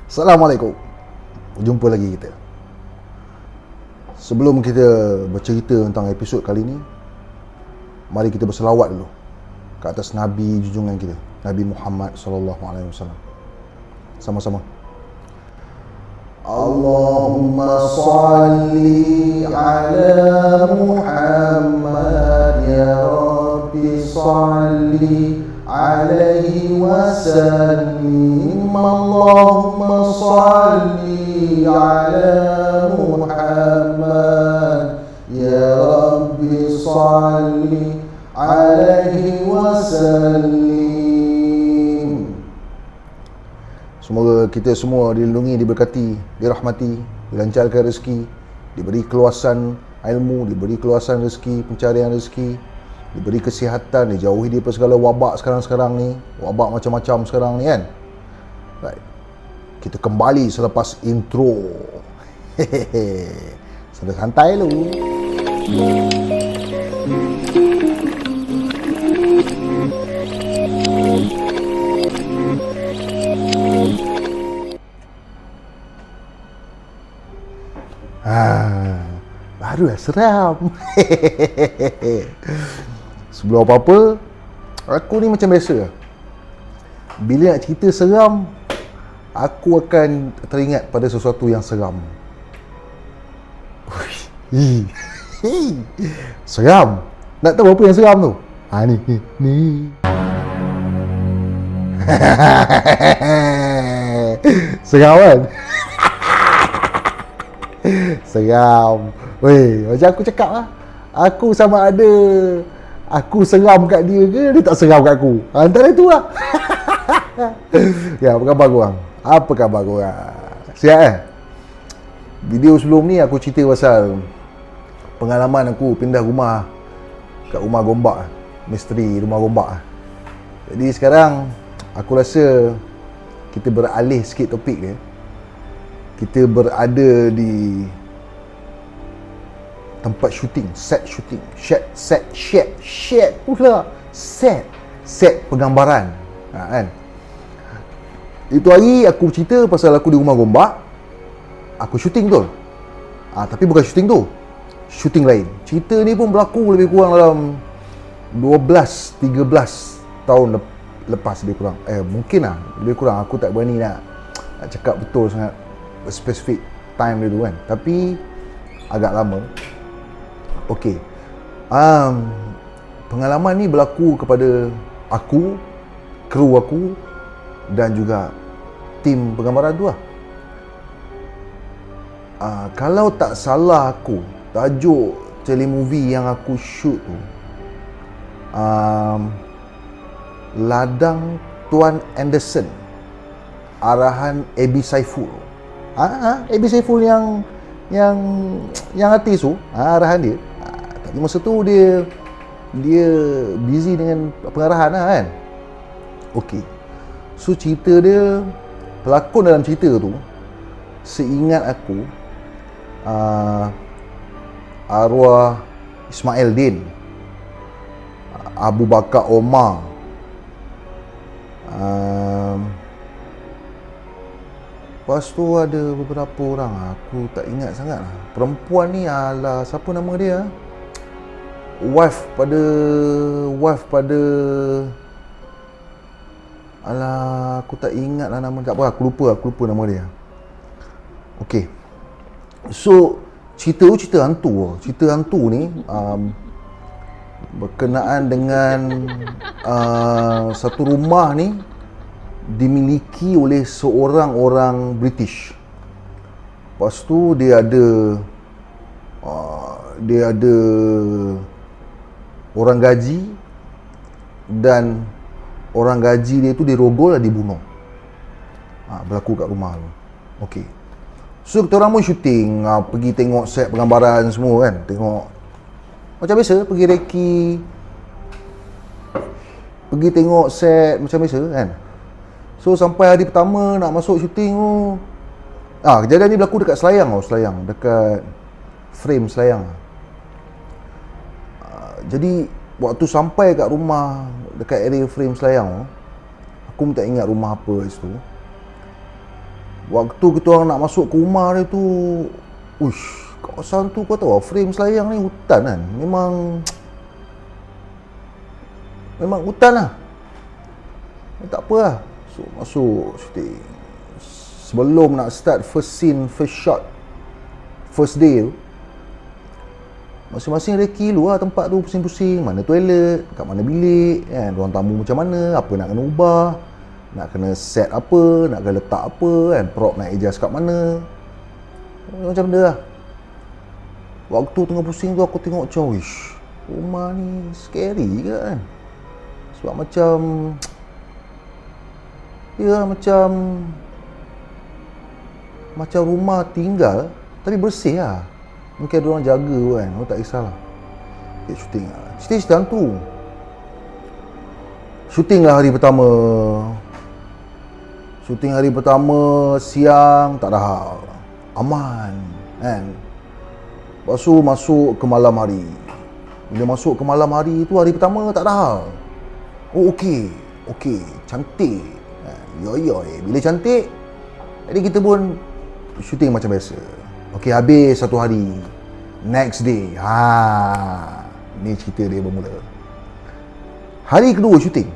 Assalamualaikum. Jumpa lagi kita. Sebelum kita bercerita tentang episod kali ni, mari kita berselawat dulu ke atas Nabi junjungan kita, Nabi Muhammad sallallahu alaihi wasallam. Sama-sama. Allahumma salli ala Muhammad ya Rabbi salli alaihi wasallim. Allahumma salli ala Muhammad ya Rabbi salli alaihi wasallim. Semoga kita semua dilindungi, diberkati, dirahmati, dilancarkan rezeki, diberi keluasan ilmu, diberi keluasan rezeki, pencarian rezeki, diberi kesihatan, dijauhi daripada segala wabak sekarang-sekarang ni, wabak macam-macam sekarang ni kan. Right. Kita kembali selepas intro. Santai dulu. Baru dah seram. Sebelum apa-apa, aku ni macam biasa. Bila nak cerita seram, aku akan teringat pada sesuatu yang seram. Seram. Nak tahu apa yang seram tu? Ni. Seram kan? Seram. Weh, macam aku cakap lah, aku sama ada aku seram kat dia ke dia tak seram kat aku. Antara itu lah. Ya, apa khabar korang? Apa khabar korang? Sihat Video sebelum ni aku cerita pasal pengalaman aku pindah rumah kat rumah Gombak, misteri rumah Gombak. Jadi sekarang aku rasa kita beralih sikit topik dia. Kita berada di tempat syuting, set penggambaran, kan. Itu hari aku cerita pasal aku di rumah Gombak, aku syuting betul. Tapi bukan syuting tu, syuting lain. Cerita ni pun berlaku lebih kurang dalam 12-13 tahun lepas lebih kurang. Mungkin lah lebih kurang, aku tak berani nak cakap betul sangat specific time dia tu kan, tapi agak lama. Okey. Pengalaman ni berlaku kepada aku, kru aku dan juga tim penggambaran tu lah. Kalau tak salah aku, tajuk telemovie yang aku shoot tu Ladang Tuan Anderson, arahan Abi Saiful. Abi Saiful yang artis tu, arahan dia. Tapi masa tu dia busy dengan pengarahan lah kan. Okey. So cerita dia, pelakon dalam cerita tu, seingat aku, arwah Ismail Din, Abu Bakar Omar, lepas tu ada beberapa orang, aku tak ingat sangat lah. Perempuan ni siapa nama dia? Wife pada aku tak ingat lah nama. Tak apa, aku lupa nama dia. Okey. So cerita hantu ni berkenaan dengan satu rumah ni dimiliki oleh seorang orang British. Lepas tu dia ada orang gaji, dan orang gaji dia tu dirogol dan dibunuh. Berlaku kat rumah tu. Okey. So kita orang pun syuting, pergi tengok set penggambaran semua kan. Tengok macam biasa, pergi reki, pergi tengok set macam biasa kan. So sampai hari pertama nak masuk syuting tu, kejadian ni berlaku dekat Selayang, dekat frame Selayang. Jadi waktu sampai kat rumah dekat area frame Selayang, aku tak ingat rumah apa situ. Waktu kita orang nak masuk ke rumah dia tu, uish, kawasan tu kau tahu frame Selayang ni hutan kan. Memang hutan lah. Tak apa lah. So masuk syuting. Sebelum nak start first scene, first shot, first day tu, masing-masing reki dulu lah tempat tu, pusing-pusing. Mana toilet, kat mana bilik kan, ruang tamu macam mana, apa nak kena ubah, nak kena set apa, nak kena letak apa kan, prop nak adjust kat mana, macam benda lah. Waktu tengah pusing tu aku tengok macam, wish, rumah ni scary ke kan. Sebab macam, ya macam rumah tinggal tapi bersih lah. Mungkin ada orang jaga kan, orang tak kisahlah. Shooting lah, cerita hantu. Shooting lah hari pertama. Shooting hari pertama, siang tak ada hal, aman kan. Lepas tu masuk ke malam hari. Bila masuk ke malam hari tu, hari pertama tak ada hal. Oh okey, cantik. Yoi, bila cantik, jadi kita pun shooting macam biasa. Okey, habis satu hari. Next day, ni cerita dia bermula. Hari kedua shooting.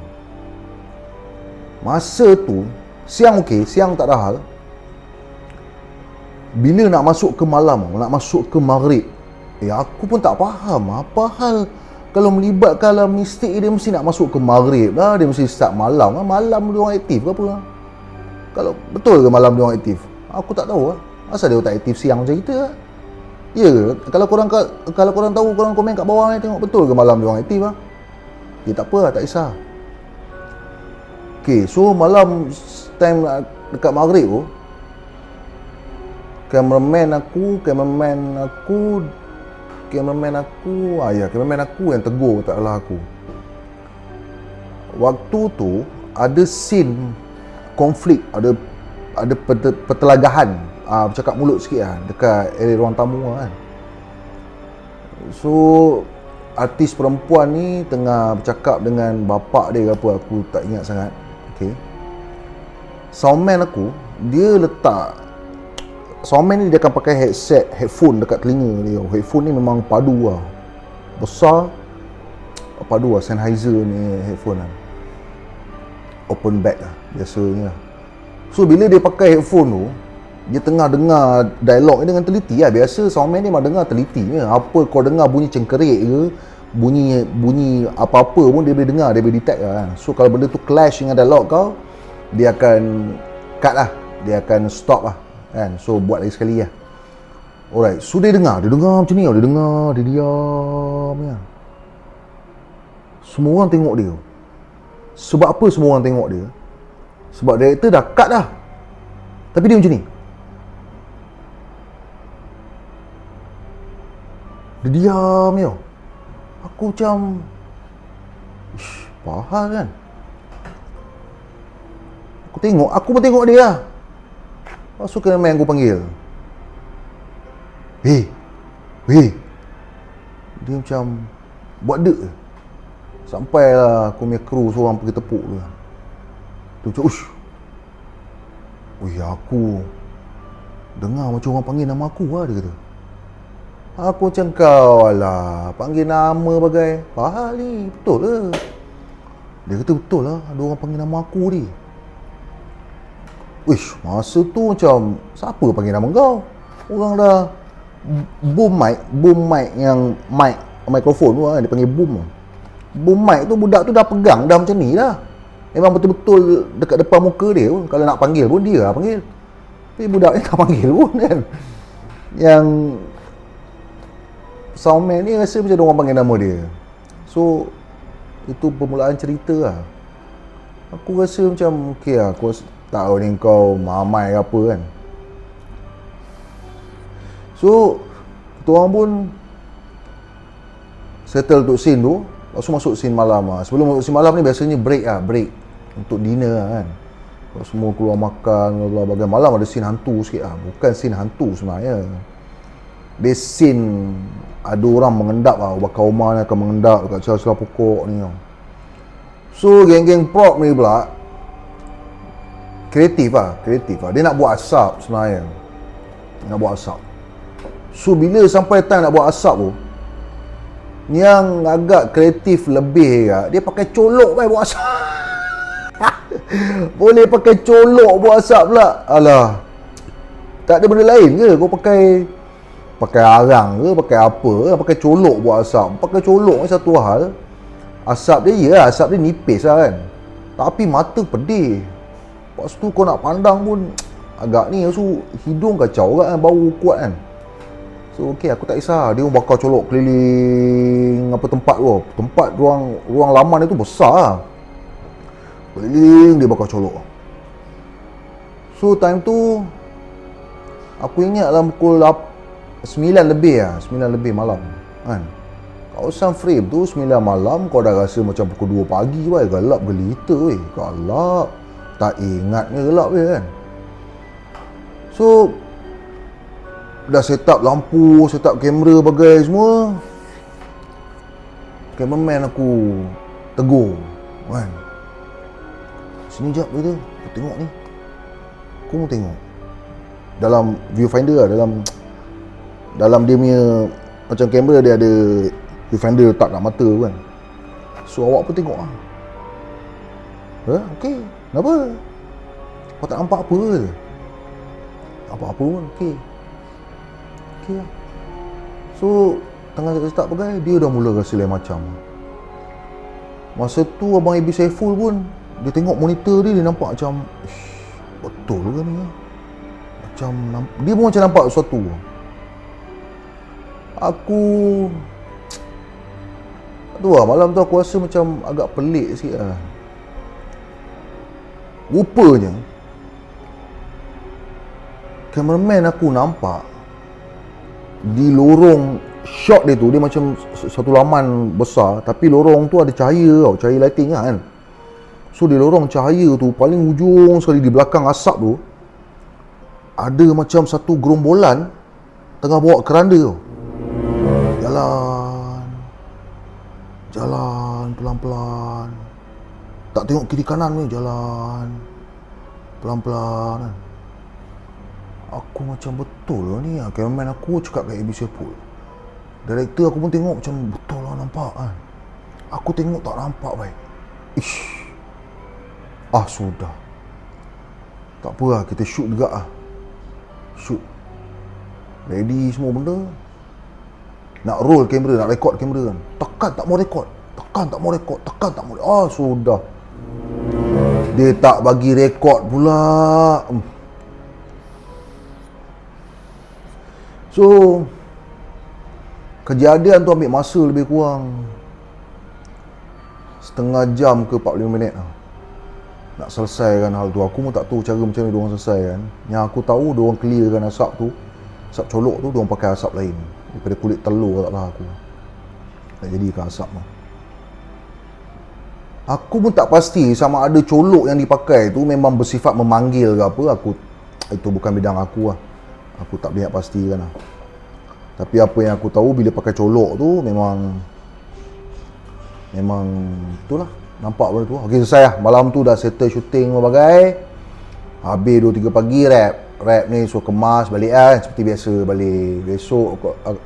Masa tu siang okey, siang tak ada hal. Bila nak masuk ke malam, nak masuk ke maghrib, aku pun tak faham apa hal. Kalau melibatkan dalam mistik, dia mesti nak masuk ke maghrib lah, dia mesti start malam lah. Malam dia orang aktif ke apa lah? Kalau betul ke malam dia orang aktif? Aku tak tahu lah. Asal dia tak aktif siang macam kita lah? Ya ke? Kalau korang tahu, korang komen kat bawah ni, tengok betul ke malam dia orang aktif lah? Ya tak apa lah, tak kisah. Okay, so malam time dekat maghrib tu, Cameraman aku yang tegur, taklah aku. Waktu tu ada scene konflik, ada pertelagahan, bercakap mulut sikit lah dekat area ruang tamu lah kan. So artis perempuan ni tengah bercakap dengan bapak dia ke apa, aku tak ingat sangat. Okay, soundman aku, soundman ni dia akan pakai headphone dekat telinga dia. Headphone ni memang padu lah, besar, padu lah, Sennheiser ni headphone lah, open back lah biasanya. So bila dia pakai headphone tu, dia tengah dengar dialog ni dengan teliti lah. Biasa soundman ni memang dengar teliti je. Apa kau dengar bunyi cengkerik ke, bunyi apa-apa pun dia boleh dengar, dia boleh detect lah kan. So kalau benda tu clash dengan dialog kau, dia akan cut lah, dia akan stop lah kan. So buat lagi sekali lah. Alright, so dia dengar macam ni, dia diam ya. Semua orang tengok dia. Sebab apa semua orang tengok dia? Sebab director dah cut dah, tapi dia macam ni, dia diam ya. Aku macam, apa hal kan? Aku pun tengok dia lah. Lepas tu kena main aku panggil, Weh dia macam buat dek. Sampailah aku punya kru seorang pergi tepuk dia. Tu macam, aku dengar macam orang panggil nama aku lah, dia kata. Aku macam, kau alah, panggil nama bagai, apa hal ni, betul ke? Dia kata betul lah, ada orang panggil nama aku ni. Masa tu macam, siapa panggil nama kau? Orang dah boom mic yang mikrofon tu lah, dia panggil boom mic tu, budak tu dah pegang dah macam ni dah. Memang betul-betul dekat depan muka dia pun. Kalau nak panggil pun dia lah panggil, tapi budak ni tak panggil pun kan. Yang soundman ni rasa macam ada orang panggil nama dia. So itu permulaan cerita lah. Aku rasa macam okey lah, aku rasa, tak tahu ni kau mamai ke apa kan. So kita orang pun settle untuk scene tu. Lepas tu masuk scene malam lah. Sebelum masuk scene malam ni biasanya break untuk dinner lah kan. Kalau semua keluar makan, bagian malam ada scene hantu sikit lah. Bukan scene hantu sebenarnya, dia scene ada orang mengendap lah, bakal rumah ni akan mengendap dekat celah-celah pokok ni tau. So geng-geng prop ni pula kreatif lah. Dia nak buat asap sebenarnya. Nak buat asap. So bila sampai time nak buat asap tu, yang agak kreatif lebih dia pakai colok buat asap. Boleh pakai colok buat asap pula. Alah, tak ada benda lain ke? Kau pakai arang ke, pakai apa ke, pakai colok buat asap. Pakai colok ni satu hal. Asap dia, asap dia nipis lah kan, tapi mata pedih. Lepas tu kau nak pandang pun agak ni, so hidung kacau kan, bau kuat kan. So okey, aku tak kisah. Dia bakar colok keliling apa tempat tu. Tempat ruang laman itu besar lah. Keliling dia bakar colok. So time tu aku ingat dalam pukul 9 lebih malam kan. Kawasan frame tu 9 malam, kau dah rasa macam pukul 2 pagi weh. Gelap gelita weh. Gelap. Tak ingatnya gelap weh kan. So dah set up lampu, set up kamera bagai semua. Cameraman aku tegur kan, sini jap dia, aku tengok ni. Aku mau tengok dalam viewfinder lah, dalam dia punya macam kamera dia ada viewfinder letak kat mata kan. So awak pun tengok lah. Okey, kenapa? Kau tak nampak apa ke? Tak nampak apa pun, okey. So tengah start pegai, dia dah mula rasa lain macam. Masa tu Abang Abi Saiful pun, dia tengok monitor dia nampak macam betul ke ni? Macam dia pun macam nampak sesuatu. Aku tu lah, malam tu aku rasa macam agak pelik sikit lah. Rupanya cameraman aku nampak di lorong shot dia tu, dia macam satu laman besar, tapi lorong tu ada cahaya tau, cahaya lighting kan. So di lorong cahaya tu, paling ujung sekali di belakang asap tu, ada macam satu gerombolan tengah bawa keranda tau. Jalan pelan-pelan, tak tengok kiri kanan ni, jalan pelan-pelan kan. Aku macam betul lah ni. Cameraman aku cakap kat ABC Pool, director aku pun tengok macam betul lah nampak kan. Aku tengok tak nampak baik. Sudah. Tak apa lah, kita shoot juga lah. Shoot. Ready semua benda. Nak roll kamera, nak record kamera kan. Tekan tak mau record. Sudah. Dia tak bagi record pula. So kejadian tu ambil masa lebih kurang setengah jam ke 45 minit lah nak selesaikan hal tu. Aku pun tak tahu cara macam mana diorang selesaikan. Yang aku tahu diorang clearkan asap tu, asap colok tu, diorang pakai asap lain daripada kulit telur, taklah aku nak jadikan asap tu. Aku pun tak pasti sama ada colok yang dipakai tu memang bersifat memanggil ke apa. Itu bukan bidang aku lah. Aku tak boleh pastikan lah. Tapi apa yang aku tahu, bila pakai colok tu memang itulah, nampak benda tu. Okey, selesai lah. Malam tu dah settle shooting berbagai. Habis 2-3 pagi rap ni so kemas balik lah seperti biasa. Balik besok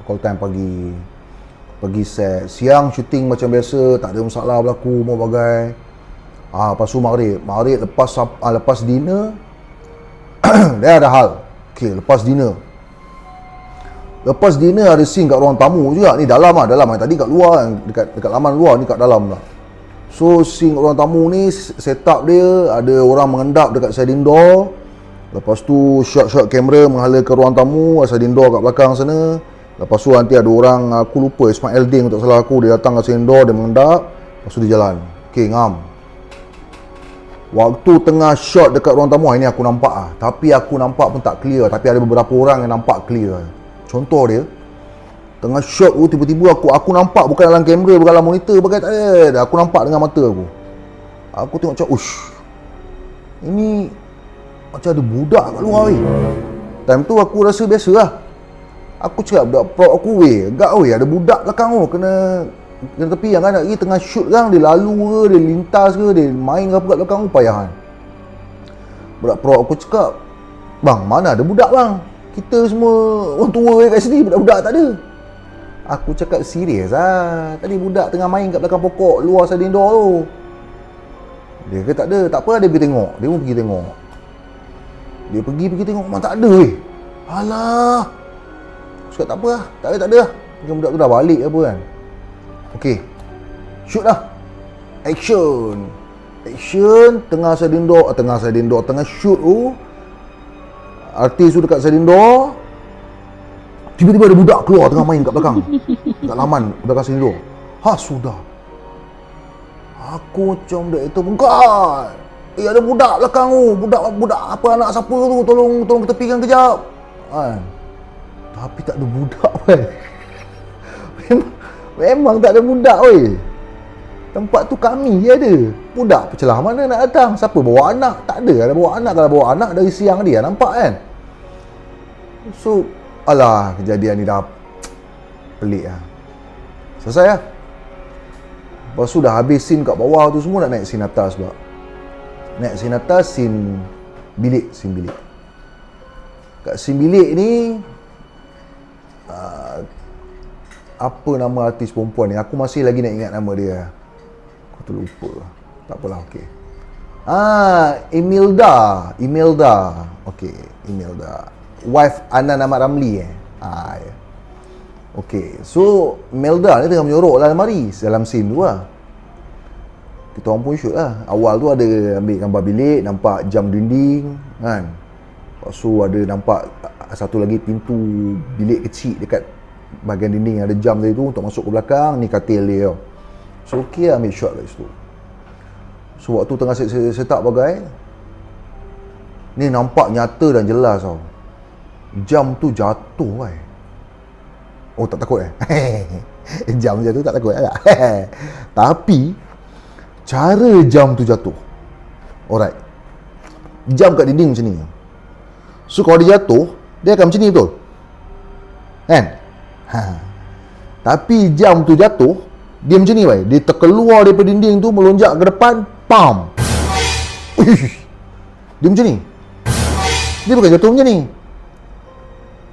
call time pagi set. Siang shooting macam biasa, tak ada masalah berlaku mau bagai. Lepas tu maghrib lepas dinner dia ada hal. Okey, lepas dinner ada scene kat ruang tamu juga. Ni dalam lah. Tadi kat luar, dekat laman luar, ni kat dalam lah. So scene kat ruang tamu ni, setup dia ada orang mengendap dekat sliding door. Lepas tu shot kamera menghala ke ruang tamu, sliding door kat belakang sana. Lepas tu nanti ada orang, aku lupa, Ismail Ding tak salah aku, dia datang kat sliding door, dia mengendap. Lepas tu dia jalan. Okey, ngam. Waktu tengah shot dekat ruang tamu, ini aku nampak lah. Tapi aku nampak pun tak clear. Tapi ada beberapa orang yang nampak clear. Contoh dia, tengah shot tu tiba-tiba aku nampak, bukan dalam kamera, bukan dalam monitor, bagai tak ada. Aku nampak dengan mata aku. Aku tengok macam, ini macam ada budak kat luar weh. Time tu aku rasa biasa lah. Aku cakap budak prop aku, ada budak belakang tu, kena tepi yang kan lagi tengah shoot kan, dia lalu ke, dia lintas ke, dia main ke apa kat belakang tu, payahan. Budak pro aku cakap, bang, mana ada budak bang? Kita semua orang tua kat sini, budak-budak tak ada. Aku cakap serius lah. Tadi budak tengah main kat belakang pokok luar sliding door tu. Dia kata tak ada. Tak apa, dia pergi tengok. Dia pun pergi tengok. Dia pergi tengok, memang tak ada weh. Alah. Aku cakap tak apa lah. Tak ada lah. Mungkin budak tu dah balik apa kan. Okay, shoot lah. Action. Tengah shoot tu, artis tu dekat sliding door, tiba-tiba ada budak keluar tengah main kat belakang, kat laman belakang sliding door. Sudah. Aku macam budak itu bengkat. Ada budak belakang tu. Budak apa, anak siapa tu, tolong ketepikan kejap. Kan? Tapi tak ada budak kan. Memang tak ada budak weh. Tempat tu kami je ada. Budak pecelah mana nak datang? Siapa bawa anak? Tak ada bawa anak. Kalau bawa anak dari siang dia nampak kan. So, alah, kejadian ni dah pelik lah. Selesai lah. Lepas tu dah habis scene kat bawah tu, semua nak naik scene atas pula. Naik scene atas, scene bilik. Kat scene bilik ni, apa nama artis perempuan ni? Aku masih lagi nak ingat nama dia. Aku terlupa. Tak apalah, okey. Imelda. Okey, Imelda. Wife Anan Ahmad Ramli ya. Okey, so Imelda ni tengah menyorok dalam almari dalam scene tu lah. Kita orang pun shoot lah. Awal tu ada ambil gambar bilik, nampak jam dinding kan. Lepas tu ada nampak satu lagi pintu bilik kecil dekat bahagian dinding ada jam tadi tu untuk masuk ke belakang. Ni katil dia tau. So okey lah, ambil shot kat situ. So waktu tengah set up bagai, ni nampak nyata dan jelas tau. Jam tu jatuh kan. Oh, tak takut jam jatuh tak takut tak? Tapi cara jam tu jatuh, alright, jam kat dinding macam ni. So kalau dia jatuh, dia akan macam ni betul kan? Tapi jam tu jatuh, dia macam ni dia terkeluar daripada dinding tu, melonjak ke depan, pam. Dia macam ni. Dia bukan jatuh macam ni.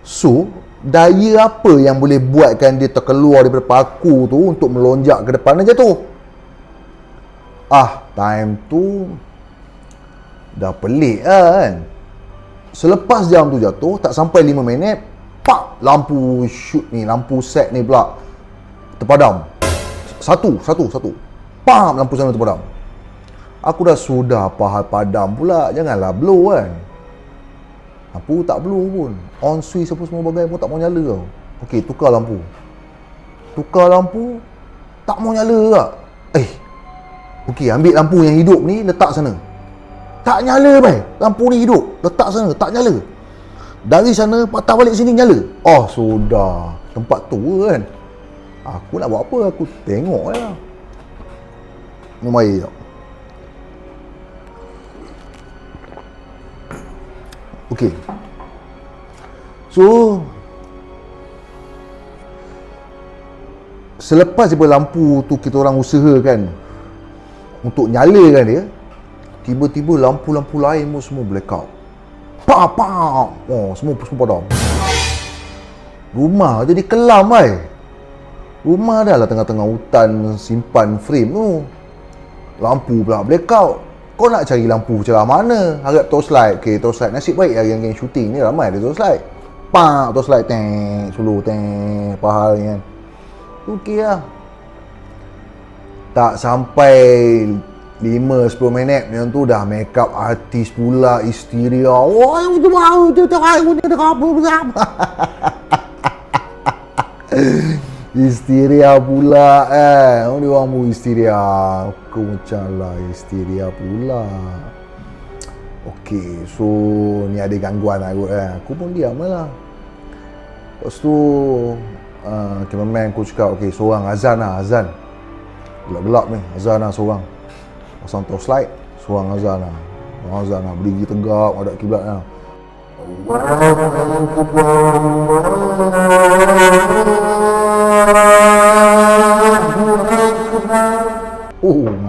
So daya apa yang boleh buatkan dia terkeluar daripada paku tu untuk melonjak ke depan dan jatuh? Time tu dah pelik kan. Selepas jam tu jatuh, tak sampai 5 minit, pak, lampu shoot ni, lampu set ni pula terpadam. Satu. Pam, lampu sana terpadam. Aku dah sudah padam pula, janganlah blow kan. Lampu tak blow pun. On switch apa semua bagai pun tak mau nyala tau. Okey, tukar lampu. Tak mau nyala tak. Okey, ambil lampu yang hidup ni, letak sana. Tak nyala lampu ni hidup, letak sana, tak nyala. Dari sana, patah balik sini, nyala. Sudah. Tempat tu kan. Aku nak buat apa? Aku tengok lah. Minum air tak? Okey. So selepas daripada lampu tu kita orang usahakan untuk nyalakan dia, tiba-tiba lampu-lampu lain pun semua blackout. Pam. Semua padam. Rumah jadi kelam Rumah dah lah tengah-tengah hutan, simpan frame tu. Lampu pula blackout. Kau nak cari lampu celah mana? Harap torchlight. Okay, torchlight. Nasib baik yang geng shooting ni ramai ada torchlight. Torchlight. Solo. Pahal ni kan. Okey lah. Tak sampai 5-10 minit macam tu dah make up artis pula, histeria. Itu baru. Histeria pula Dia orang pun histeria. Aku macam lah histeria pula. Okey, so ni ada gangguan lah kot Aku pun diam lah. Lepas tu cameraman aku cakap, okey, seorang azan. Gelap-gelap ni, azan lah seorang. Pasang torchlight, seorang azan lah. Berdiri tegak, hadap kiblat lah.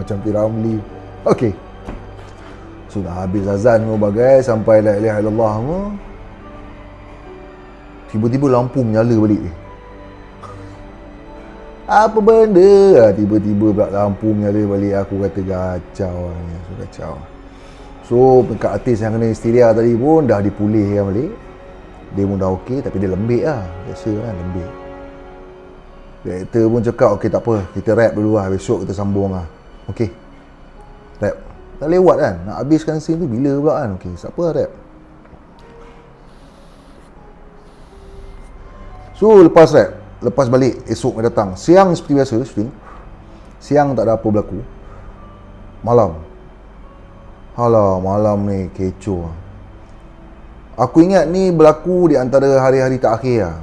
Macam P. Ramlee. Okey. Sudah habis azan semua bagai, sampai la ilaha illallah semua, tiba-tiba lampu menyala balik. Apa benda? Tiba-tiba pula lampu menyala balik. Aku kata kacau ni, kacau. So dekat artis yang kena histeria tadi pun dah dipulihkan balik. Dia pun dah okey, tapi dia lembik lah. Biasa kan, lembik. Director pun cakap, okey tak apa, kita rap dulu lah, besok kita sambung lah. Okey, rap. Dah lewat kan, nak habiskan scene tu bila pula kan. Okey, siapa rap? So lepas rap, lepas balik, esok datang. Siang seperti biasa, syuting. Siang tak ada apa berlaku. Malam. Alah, malam ni kecoh. Aku ingat ni berlaku di antara hari-hari terakhir lah.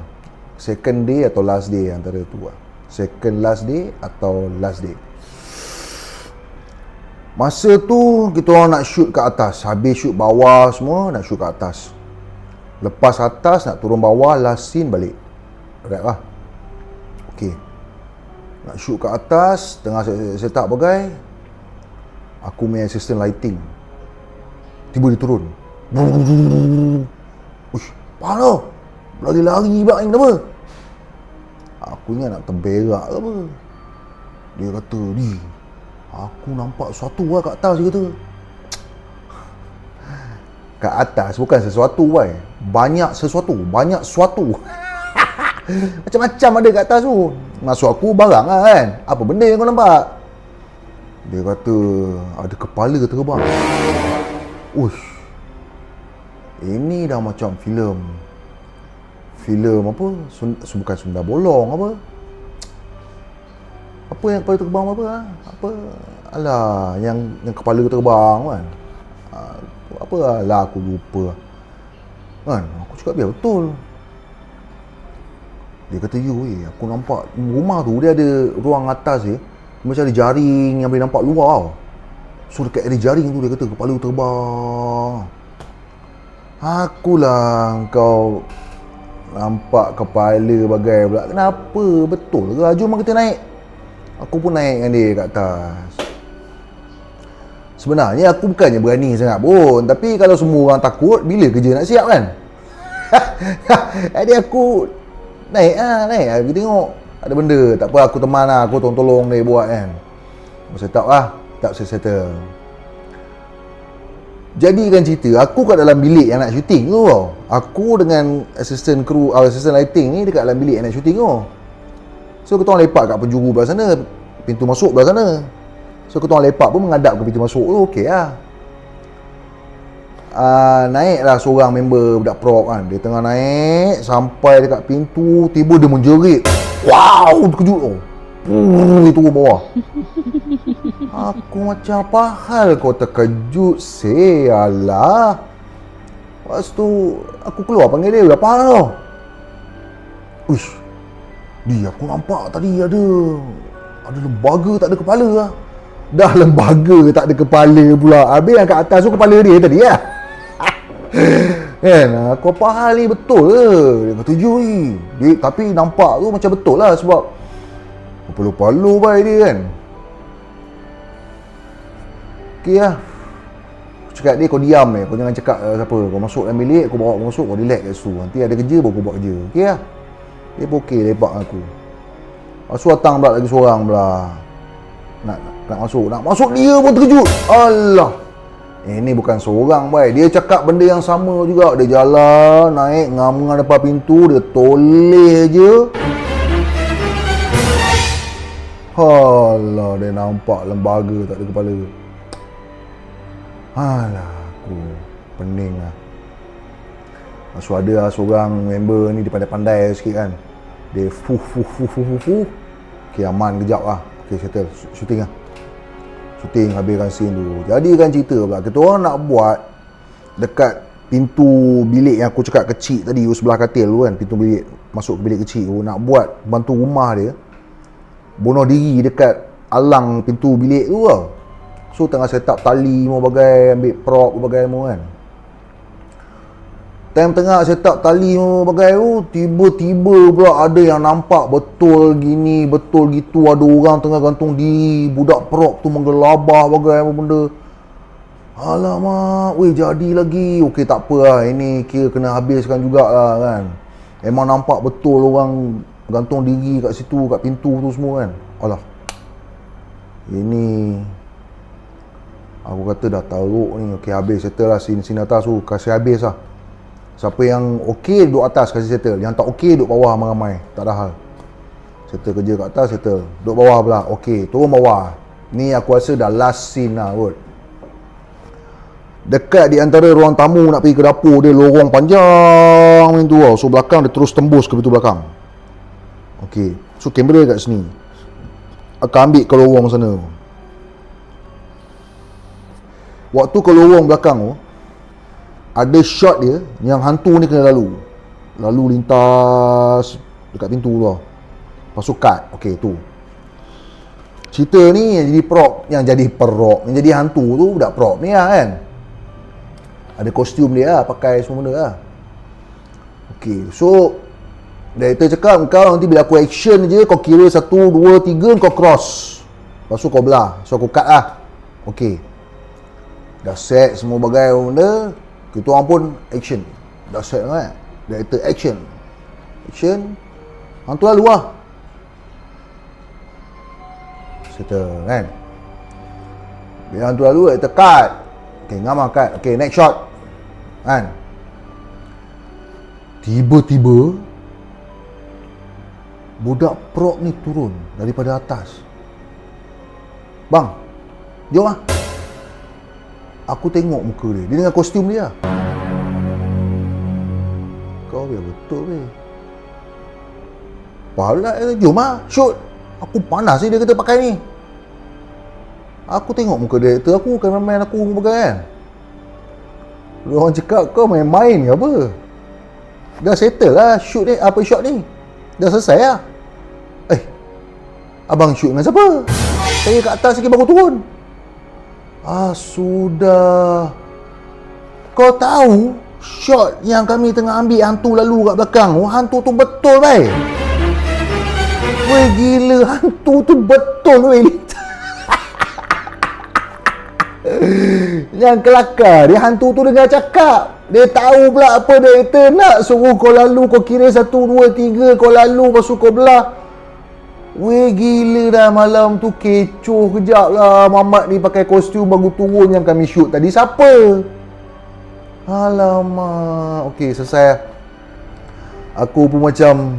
Second day atau last day antara tu lah. Second last day atau last day. Masa tu kita orang nak shoot kat atas. Habis shoot bawah semua, nak shoot kat atas. Lepas atas nak turun bawah, last scene balik. Rap lah. Okay, nak shoot kat atas, tengah set up bagai, aku punya assistant lighting tiba dia turun. Uish, apa tau? Lari-lari pula ni kenapa? Aku ingat nak terberak ke apa. Dia kata, Di, aku nampak sesuatu lah kat atas, dia kata. Kat atas bukan sesuatu, boy. Banyak sesuatu, banyak sesuatu. Macam-macam ada kat atas tu. Masuk aku barang lah kan. Apa benda yang kau nampak? Dia kata ada kepala terbang. Uish, ini dah macam filem apa? Bukan Sunda Bolong apa? Apa yang kepala terbang apa? Apa? Alah, yang kepala terbang kan. Apa lah aku lupa. Kan, aku cakap biar betul. Dia kata, aku nampak rumah tu dia ada ruang atas dia, macam ada jaring yang boleh nampak luar tau. So dekat area jaring tu dia kata kepala tu terbang. Akulah kau nampak kepala bagai pula. Kenapa? Betul ke? Jom kita naik. Aku pun naik dengan dia kat atas. Sebenarnya aku bukannya berani sangat pun, tapi kalau semua orang takut, bila kerja nak siap kan? Jadi aku naik. Aku tengok ada benda. Tak apa, aku teman lah. Aku tolong dia buat kan. Aku set up lah. Tak settle. Jadikan cerita, aku kat dalam bilik yang nak syuting tu tau. Aku dengan assistant crew, assistant lighting ni dekat dalam bilik yang nak syuting tu. So kita orang lepak kat penjuru belah sana, pintu masuk belah sana. So kita orang lepak pun menghadap ke pintu masuk tu, okey lah. Naiklah seorang member budak prop kan. Dia tengah naik sampai dekat pintu, tiba dia menjerit. Wow, terkejut tau. Dia turun bawah. Aku macam apa hal kau terkejut? Alah. Lepas tu aku keluar panggil dia. Apa hal tau? Uish, dia aku nampak tadi ada lembaga tak ada kepala lah. Dah lembaga tak ada kepala pula. Habis yang kat atas tu kepala dia tadi lah. Kan, aku apa hal ni, betul ke? Dia kata dia, tapi nampak tu macam betul lah sebab kepala-kepala baik dia kan. Okey lah. Aku cakap dia, kau diam ni, kau jangan cakap siapa. Kau masuk dalam bilik, aku bawa kau masuk, kau relax kat situ. Nanti ada kerja baru kau buat kerja. Okey lah. Dia pun okey, lepak aku. Lepas tu datang pula lagi seorang pula. Nak masuk dia pun terkejut. Alah. Ini bukan seorang boy. Dia cakap benda yang sama juga. Dia jalan, naik, ngam-ngam depan pintu, dia toleh je. Alah, dia nampak lembaga tak ada kepala. Alah, aku pening lah. Lepas ada lah seorang member ni, dia pandai-pandai sikit kan. Dia fuh. Okay, aman kejap lah. Okay, settle. Shooting lah. Shooting, habiskan scene dulu. Jadikan cerita pula. Kita orang nak buat dekat pintu bilik yang aku cakap kecil tadi, sebelah katil tu kan. Pintu bilik, masuk ke bilik kecil tu. Nak buat bantu rumah dia bunuh diri dekat alang pintu bilik tu tau. So tengah set up tali mau bagai, ambil prop bagai semua kan. Time tengah set up tali mau bagai tu, tiba-tiba pula ada yang nampak betul gini, betul gitu, ada orang tengah gantung diri, budak prop tu menggelabah bagai apa benda. Alamak, weh jadi lagi. Okey, tak apa lah. Ini kira kena habiskan jugalah kan. Memang nampak betul orang gantung diri kat situ, kat pintu tu semua kan. Alah, ini aku kata dah teruk ni. Okey, habis, settle lah scene atas tu. Kasih habis lah. Siapa yang okey duduk atas, kasih settle. Yang tak okey duduk bawah ramai-ramai. Tak ada hal. Settle kerja kat atas, settle. Duduk bawah pula. Okey, turun bawah. Ni aku rasa dah last scene lah kot. Dekat di antara ruang tamu nak pergi ke dapur dia, lorong panjang macam tu tau. So belakang dia terus tembus ke pintu belakang. Okey, so kamera kat sini akan ambil ke lorong sana. Waktu ke lorong belakang tu, ada shot dia yang hantu ni kena lalu lintas dekat pintu tu tau. Lepas tu cut. Okey, tu cerita ni yang jadi hantu tu budak prop ni lah kan. Ada kostum dia lah, pakai semua benda lah. Okey, so director cakap, kau nanti bila aku action je, kau kira 1, 2, 3, kau cross. Lepas tu kau belah. So aku cut lah. Okey, dah set semua bagai benda. Kita orang pun action. Dah set kan. Director action. Hantu lalu lah. Settle kan. Bila hantu lalu, director cut. Okey, ngam lah cut. Okey, next shot kan. Tiba-tiba budak prop ni turun daripada atas. Bang, jom lah. Aku tengok muka dia dengan kostum dia. Kau biar betul weh. Pahala jom lah, shoot. Aku panas ni dia kata pakai ni. Aku tengok muka director aku, cameraman aku bagai kan. Orang cakap kau main-main ke apa? Dah settle lah shoot ni, apa shot ni. Dah selesai lah. Abang shoot dengan siapa? Saya kat atas lagi baru turun. Sudah. Kau tahu shot yang kami tengah ambil hantu lalu kat belakang, hantu tu betul baik. Weh gila, hantu tu betul weh. Yang kelakar dia, hantu tu dengar cakap. Dia tahu pula apa director nak. Suruh kau lalu, kau kira 1, 2, 3, kau lalu, lepas tu kau belah. Weh gila dah, malam tu kecoh kejap lah. Mamat ni pakai kostum baru turun yang kami shoot tadi. Siapa? Alamak. Okey, selesai. Aku pun macam,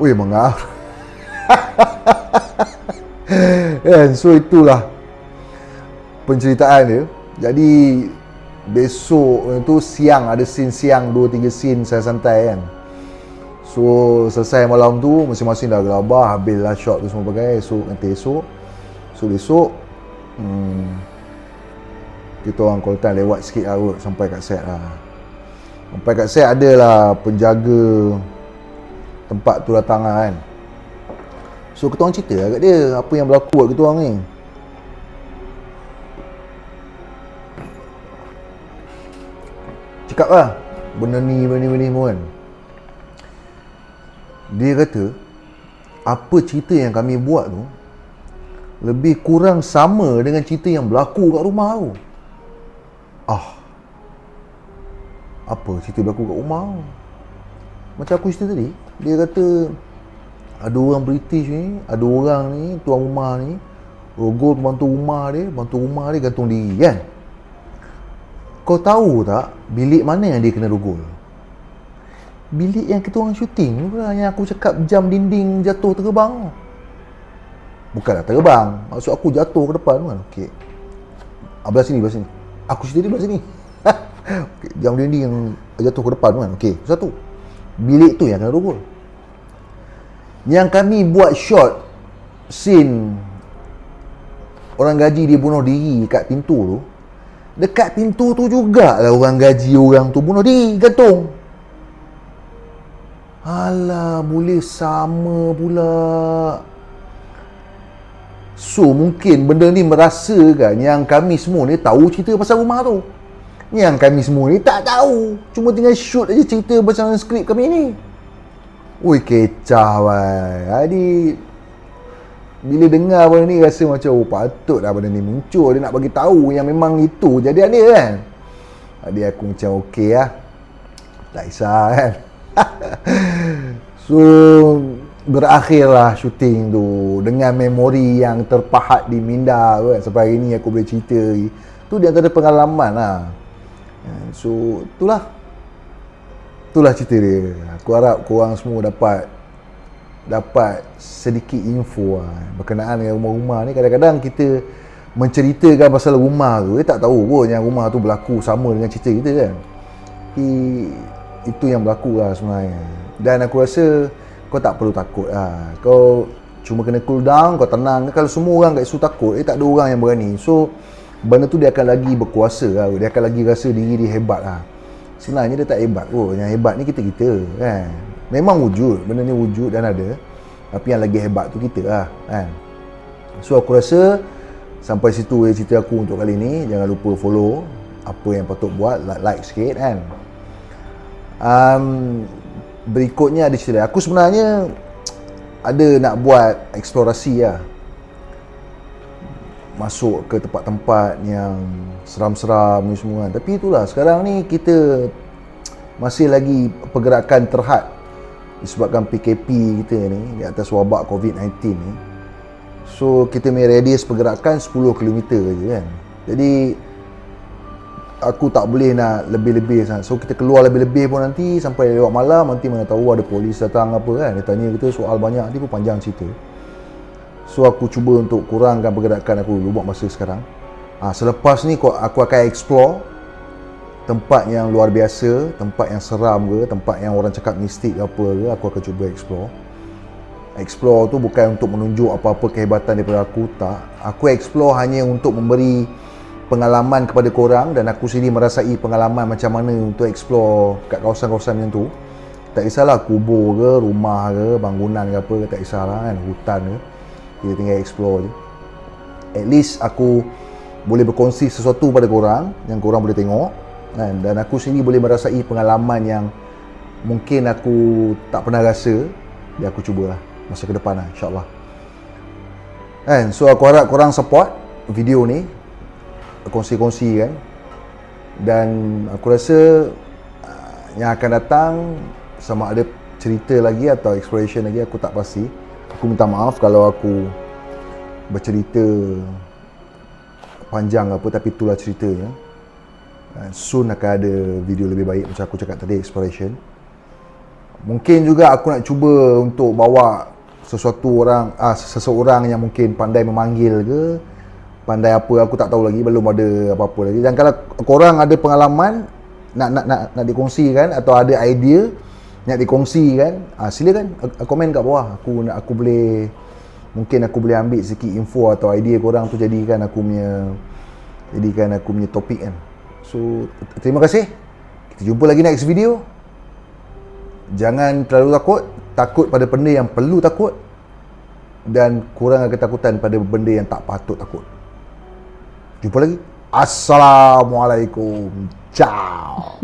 weh mengar. Kan, so itulah penceritaan dia. Jadi besok tu siang, ada scene siang 2-3 scene saya santai kan. So selesai malam tu, masing-masing dah gelabah, habislah shot tu semua pakai. Nanti esok so besok kita orang call time lewat sikit lah kot, sampai kat set lah. Sampai kat set adalah penjaga tempat tu datang lah kan. So kita orang cerita lah kat dia apa yang berlaku kat kita orang ni. Cakap lah benda ni semua kan. Dia kata apa cerita yang kami buat tu lebih kurang sama dengan cerita yang berlaku kat rumah tu. Apa cerita berlaku kat rumah tu? Macam aku cerita tadi, dia kata ada orang British ni, ada orang ni, tuan rumah ni rogol bantu rumah dia gantung diri kan. Kau tahu tak bilik mana yang dia kena rogol? Bilik yang kita orang syuting ni pula, yang aku cakap jam dinding jatuh terbang. Bukanlah terbang, maksud aku jatuh ke depan kan. Okey, belah sini. Aku cerita dia belah sini. Okay, jam dinding yang jatuh ke depan kan. Okey, satu bilik tu yang kena rogol. Yang kami buat shot scene orang gaji dia bunuh diri kat pintu tu, dekat pintu tu jugalah orang gaji orang tu bunuh diri, gantung. Alah, boleh sama pula. So mungkin benda ni merasakan yang kami semua ni tahu cerita pasal rumah tu, yang kami semua ni tak tahu, cuma tinggal shoot aja cerita pasal skrip kami ni. Ui, kecah wai. Jadi bila dengar benda ni rasa macam patutlah benda ni muncul, dia nak bagi tahu yang memang itu jadi dia kan. Jadi aku macam okey lah, tak kisah kan. So berakhirlah syuting tu dengan memori yang terpahat di minda kan. Sampai hari ni aku boleh cerita tu, di antara pengalaman lah. So itulah cerita dia. Aku harap korang semua dapat sedikit info berkenaan dengan rumah-rumah ni. Kadang-kadang kita menceritakan pasal rumah tu, tak tahu pun yang rumah tu berlaku sama dengan cerita kita kan. Tapi itu yang berlaku lah sebenarnya. Dan aku rasa kau tak perlu takut lah. Kau cuma kena cool down, kau tenang. Kalau semua orang kat situ takut, tak ada orang yang berani. So benda tu dia akan lagi berkuasa lah. Dia akan lagi rasa diri dia hebat lah. Sebenarnya dia tak hebat kot. Yang hebat ni kita kan. Memang wujud, benda ni wujud dan ada. Tapi yang lagi hebat tu kita lah kan. So aku rasa sampai situ cerita aku untuk kali ni. Jangan lupa follow apa yang patut buat, like sikit kan. Berikutnya ada cerita aku sebenarnya ada nak buat eksplorasi lah, masuk ke tempat-tempat yang seram-seram ni semua. Tapi itulah, sekarang ni kita masih lagi pergerakan terhad disebabkan PKP kita ni di atas wabak COVID-19 ni. So kita punya radius pergerakan 10 km je kan. Jadi aku tak boleh nak lebih-lebih sangat. So kita keluar lebih-lebih pun nanti sampai lewat malam, nanti mana tahu ada polis datang apa kan. Dia tanya kita soal banyak, nanti pun panjang cerita. So aku cuba untuk kurangkan pergerakan aku dulu buat masa sekarang. Selepas ni aku akan explore tempat yang luar biasa, tempat yang seram ke, tempat yang orang cakap mistik ke apa ke, aku akan cuba explore. Explore tu bukan untuk menunjuk apa-apa kehebatan daripada aku, tak. Aku explore hanya untuk memberi pengalaman kepada korang dan aku sendiri merasai pengalaman macam mana untuk explore kat kawasan-kawasan yang tu. Tak kisahlah kubur ke, rumah ke, bangunan ke apa ke, tak kisahlah kan, hutan ke. Kita tinggal explore je. At least aku boleh berkongsi sesuatu pada korang yang korang boleh tengok kan? Dan aku sendiri boleh merasai pengalaman yang mungkin aku tak pernah rasa. Jadi aku cubalah masa ke depan lah, insyaAllah kan. So aku harap korang support video ni, kongsi-kongsi kan. Dan aku rasa yang akan datang sama ada cerita lagi atau exploration lagi, aku tak pasti. Aku minta maaf kalau aku bercerita panjang apa, tapi itulah ceritanya. Soon akan ada video lebih baik macam aku cakap tadi, exploration. Mungkin juga aku nak cuba untuk bawa seseorang yang mungkin pandai memanggil ke, pandai apa, aku tak tahu lagi, belum ada apa-apa lagi. Dan kalau korang ada pengalaman nak dikongsikan atau ada idea nak dikongsikan, silakan komen kat bawah. Aku boleh, mungkin aku boleh ambil sikit info atau idea korang tu jadikan aku punya topik kan. So terima kasih. Kita jumpa lagi next video. Jangan terlalu takut pada benda yang perlu takut, dan kurangkan ketakutan pada benda yang tak patut takut. Jumpa lagi. Assalamualaikum. Ciao.